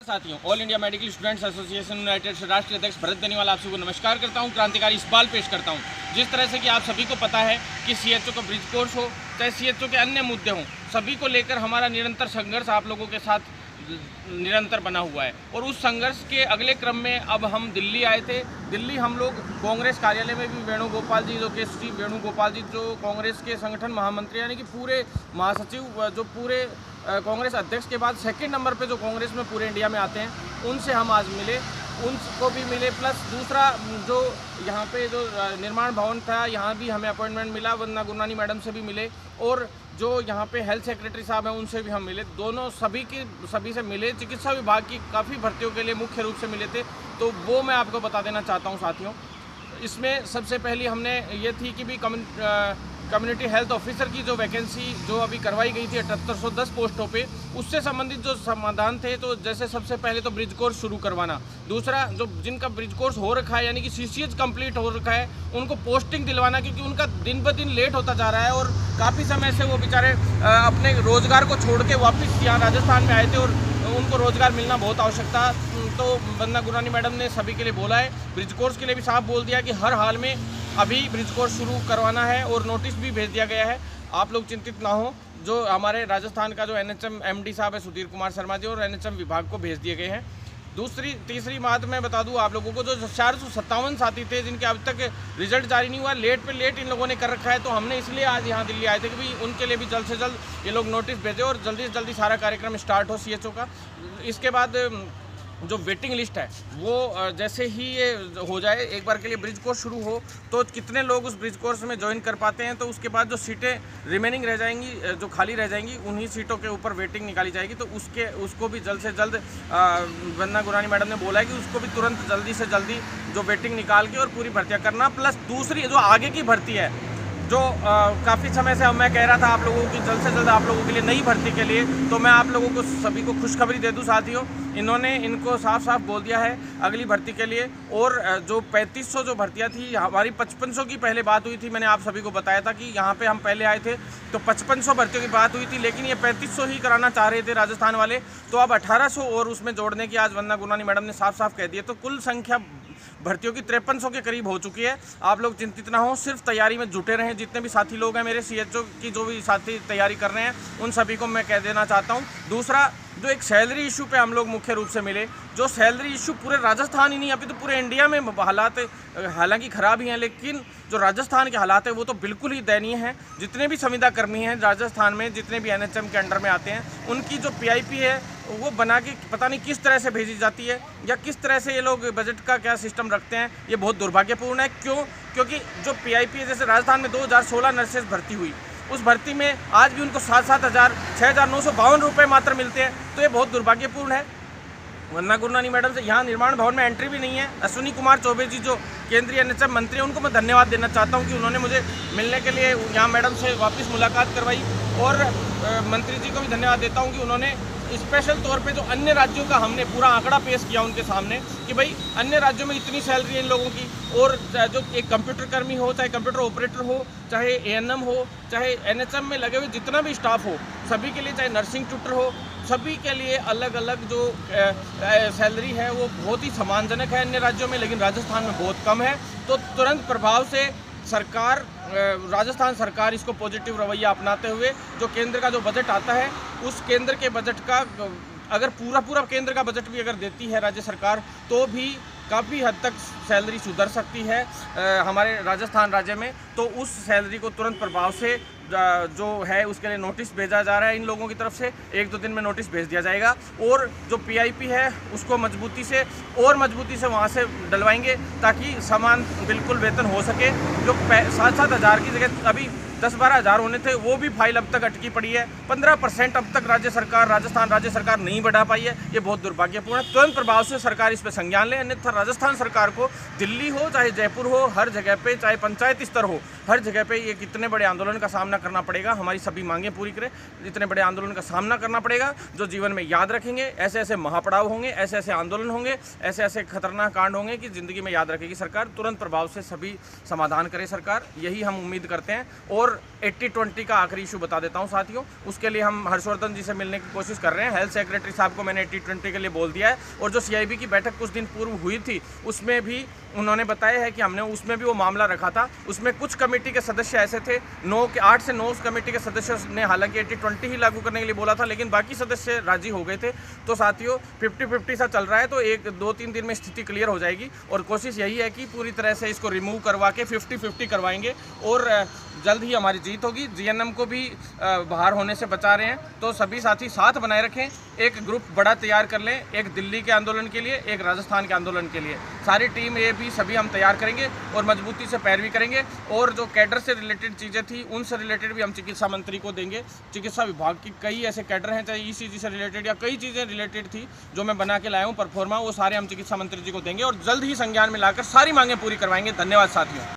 साथियों, all India medical students association United से राष्ट्रीय अध्यक्ष भरत बेनीवाल आप सबको नमस्कार करता हूं। क्रांतिकारी इकबाल पेश करता हूं। जिस तरह से कि आप सभी को पता है कि सीएचओ का ब्रिज कोर्स हो चाहे सीएचओ के अन्य मुद्दे हों, सभी को लेकर हमारा निरंतर संघर्ष आप लोगों के साथ निरंतर बना हुआ है। और उस संघर्ष के अगले क्रम में अब हम दिल्ली आए थे। दिल्ली हम लोग कांग्रेस कार्यालय में भी वेणुगोपाल जी, जो के श्री वेणुगोपाल जी, जो कांग्रेस के संगठन महामंत्री यानी कि पूरे महासचिव, जो पूरे कांग्रेस अध्यक्ष के बाद सेकंड नंबर पे जो कांग्रेस में पूरे इंडिया में आते हैं, उनसे हम आज मिले, उनको भी मिले। प्लस दूसरा जो यहाँ पे जो निर्माण भवन था, यहाँ भी हमें अपॉइंटमेंट मिला, वंदना गुरनानी मैडम से भी मिले। और जो यहाँ पे हेल्थ सेक्रेटरी साहब हैं, उनसे भी हम मिले। दोनों सभी से मिले। चिकित्सा विभाग की काफ़ी भर्तियों के लिए मुख्य रूप से मिले थे, तो वो मैं आपको बता देना चाहता हूँ साथियों। इसमें सबसे पहली हमने ये थी कि भी कम्युनिटी हेल्थ ऑफिसर की जो वैकेंसी जो अभी करवाई गई थी 7810 पोस्टों पे, उससे संबंधित जो समाधान थे, तो जैसे सबसे पहले तो ब्रिज कोर्स शुरू करवाना। दूसरा, जो जिनका ब्रिज कोर्स हो रखा है यानी कि सीसीएच कंप्लीट हो रखा है, उनको पोस्टिंग दिलवाना, क्योंकि उनका दिन ब दिन लेट होता जा रहा है और काफ़ी समय से वो बेचारे अपने रोज़गार को छोड़ के वापस यहाँ राजस्थान में आए थे और उनको रोज़गार मिलना बहुत आवश्यक था। तो वंदना गुरनानी मैडम ने सभी के लिए बोला है। ब्रिज कोर्स के लिए भी साफ बोल दिया कि हर हाल में अभी ब्रिज कोर्स शुरू करवाना है और नोटिस भी भेज दिया गया है। आप लोग चिंतित ना हो। जो हमारे राजस्थान का जो एनएचएम एमडी साहब है सुधीर कुमार शर्मा जी, और एनएचएम विभाग को भेज दिए गए हैं। तीसरी बात मैं बता दूं आप लोगों को, जो 457 साथी थे जिनके अब तक रिजल्ट जारी नहीं हुआ, लेट पे लेट इन लोगों ने कर रखा है, तो हमने इसलिए आज यहाँ दिल्ली आए थे कि भाई उनके लिए भी जल्द से जल्द ये लोग नोटिस भेजें और जल्दी से जल्दी सारा कार्यक्रम स्टार्ट हो सीएचओ का। इसके बाद जो वेटिंग लिस्ट है वो जैसे ही ये हो जाए, एक बार के लिए ब्रिज कोर्स शुरू हो, तो कितने लोग उस ब्रिज कोर्स में ज्वाइन कर पाते हैं, तो उसके बाद जो सीटें रिमेनिंग रह जाएंगी, जो खाली रह जाएंगी, उन्हीं सीटों के ऊपर वेटिंग निकाली जाएगी। तो उसको भी जल्द से जल्द वंदना गुरनानी मैडम ने बोला है कि उसको भी तुरंत जल्दी से जल्दी जो वेटिंग निकाल के और पूरी भर्तियाँ करना। प्लस दूसरी जो आगे की भर्ती है, जो काफ़ी समय से मैं कह रहा था आप लोगों की जल्द से जल्द आप लोगों के लिए नई भर्ती के लिए, तो मैं आप लोगों को सभी को खुशखबरी दे दूं साथियों। इनको साफ साफ बोल दिया है अगली भर्ती के लिए। और जो 3500 जो भर्तियां थी, हमारी 5500 की पहले बात हुई थी। मैंने आप सभी को बताया था कि यहाँ पे हम पहले आए थे तो 5500 भर्तियों की बात हुई थी, लेकिन ये 3500 ही कराना चाह रहे थे राजस्थान वाले, तो अब 1800 और उसमें जोड़ने की आज वंदना गुरनानी मैडम ने साफ साफ कह दिया। तो कुल संख्या भर्तियों की 5300 के करीब हो चुकी है। आप लोग चिंतित ना हो, सिर्फ तैयारी में जुटे रहें। जितने भी साथी लोग हैं मेरे सीएचओ की, जो भी साथी तैयारी कर रहे हैं, उन सभी को मैं कह देना चाहता हूं। दूसरा, जो एक सैलरी इशू पे हम लोग मुख्य रूप से मिले, जो सैलरी इशू पूरे राजस्थान ही नहीं, अभी तो पूरे इंडिया में हालात हालांकि ख़राब ही हैं, लेकिन जो राजस्थान के हालात है वो तो बिल्कुल ही दयनीय हैं। जितने भी संविदा कर्मी हैं राजस्थान में, जितने भी एनएचएम के अंडर में आते हैं, उनकी जो पीआईपी है वो बना के पता नहीं किस तरह से भेजी जाती है, या किस तरह से ये लोग बजट का क्या सिस्टम रखते हैं, ये बहुत दुर्भाग्यपूर्ण है। क्योंकि जो पीआईपी है, जैसे राजस्थान में 2016 नर्सेज भर्ती हुई, उस भर्ती में आज भी उनको 6,952 रुपये मात्र मिलते हैं, तो ये बहुत दुर्भाग्यपूर्ण है। वंदना गुरनानी मैडम से यहाँ निर्माण भवन में एंट्री भी नहीं है। अश्विनी कुमार चौबे जी, जो केंद्रीय एनएचएम मंत्री हैं, उनको मैं धन्यवाद देना चाहता हूँ कि उन्होंने मुझे मिलने के लिए यहाँ मैडम से वापस मुलाकात करवाई। और मंत्री जी को भी धन्यवाद देता हूँ कि उन्होंने स्पेशल तौर पे जो अन्य राज्यों का हमने पूरा आंकड़ा पेश किया उनके सामने कि भाई अन्य राज्यों में इतनी सैलरी है इन लोगों की, और जो एक कंप्यूटर कर्मी हो, चाहे कंप्यूटर ऑपरेटर हो, चाहे एएनएम हो, चाहे एनएचएम में लगे हुए जितना भी स्टाफ हो, सभी के लिए, चाहे नर्सिंग ट्यूटर हो, सभी के लिए अलग अलग जो सैलरी है वो बहुत ही सम्मानजनक है अन्य राज्यों में, लेकिन राजस्थान में बहुत कम है। तो तुरंत प्रभाव से राजस्थान सरकार इसको पॉजिटिव रवैया अपनाते हुए, जो केंद्र का जो बजट आता है, उस केंद्र के बजट का अगर पूरा केंद्र का बजट भी अगर देती है राज्य सरकार, तो भी काफ़ी हद तक सैलरी सुधर सकती है हमारे राजस्थान राज्य में। तो उस सैलरी को तुरंत प्रभाव से जो है उसके लिए नोटिस भेजा जा रहा है इन लोगों की तरफ से। 1-2 दिन में नोटिस भेज दिया जाएगा, और जो पीआईपी है उसको मजबूती से वहाँ से डलवाएंगे, ताकि समान बिल्कुल वेतन हो सके। जो 7-7 हज़ार की जगह अभी 10-12 हज़ार होने थे, वो भी फाइल अब तक अटकी पड़ी है। 15% अब तक राजस्थान राज्य सरकार नहीं बढ़ा पाई है। ये बहुत दुर्भाग्यपूर्ण है। तुरंत प्रभाव से सरकार इस पर संज्ञान ले, अन्यथा राजस्थान सरकार को दिल्ली हो चाहे जयपुर हो, हर जगह पे, चाहे पंचायत स्तर हो, हर जगह पे ये कितने बड़े आंदोलन का सामना करना पड़ेगा, हमारी सभी मांगें पूरी करें। इतने बड़े आंदोलन का सामना करना पड़ेगा जो जीवन में याद रखेंगे। ऐसे ऐसे महापड़ाव होंगे, ऐसे ऐसे आंदोलन होंगे, ऐसे ऐसे खतरनाक कांड होंगे कि ज़िंदगी में याद रखेगी सरकार। तुरंत प्रभाव से सभी समाधान करे सरकार, यही हम उम्मीद करते हैं। और 80-20 का आखिरी इशू बता देता हूं साथियों, उसके लिए हम हर्षवर्धन जी से मिलने की कोशिश कर रहे हैं। हेल्थ सेक्रेटरी साहब को मैंने 80-20 के लिए बोल दिया है। और जो CIB की बैठक कुछ दिन पूर्व हुई थी उसमें भी उन्होंने बताया है कि हमने उसमें भी वो मामला रखा था। उसमें कुछ कमेटी के सदस्य ऐसे थे, 8 से 9 कमेटी के सदस्यों ने हालांकि 80-20 ही लागू करने के लिए बोला था, लेकिन बाकी सदस्य राजी हो गए थे। तो साथियों 50-50 सा चल रहा है, तो 1-2-3 दिन में स्थिति क्लियर हो जाएगी। और कोशिश यही है कि पूरी तरह से इसको रिमूव करवा के 50-50 करवाएंगे और जल्द ही हमारी जीत होगी। GNM को भी बाहर होने से बचा रहे हैं, तो सभी साथी साथ बनाए रखें। एक ग्रुप बड़ा तैयार कर लें, एक दिल्ली के आंदोलन के लिए, एक राजस्थान के आंदोलन के लिए। सारी टीम ये भी सभी हम तैयार करेंगे और मजबूती से पैरवी करेंगे। और जो कैडर से रिलेटेड चीज़ें थी उनसे रिलेटेड भी हम चिकित्सा मंत्री को देंगे। चिकित्सा विभाग की कई ऐसे कैडर हैं, चाहे ECG से रिलेटेड या कई चीज़ें रिलेटेड थी जो मैं बना के लाया हूँ परफॉर्मा, वो सारे हम चिकित्सा मंत्री जी को देंगे और जल्द ही संज्ञान में लाकर सारी मांगें पूरी करवाएंगे। धन्यवाद साथियों।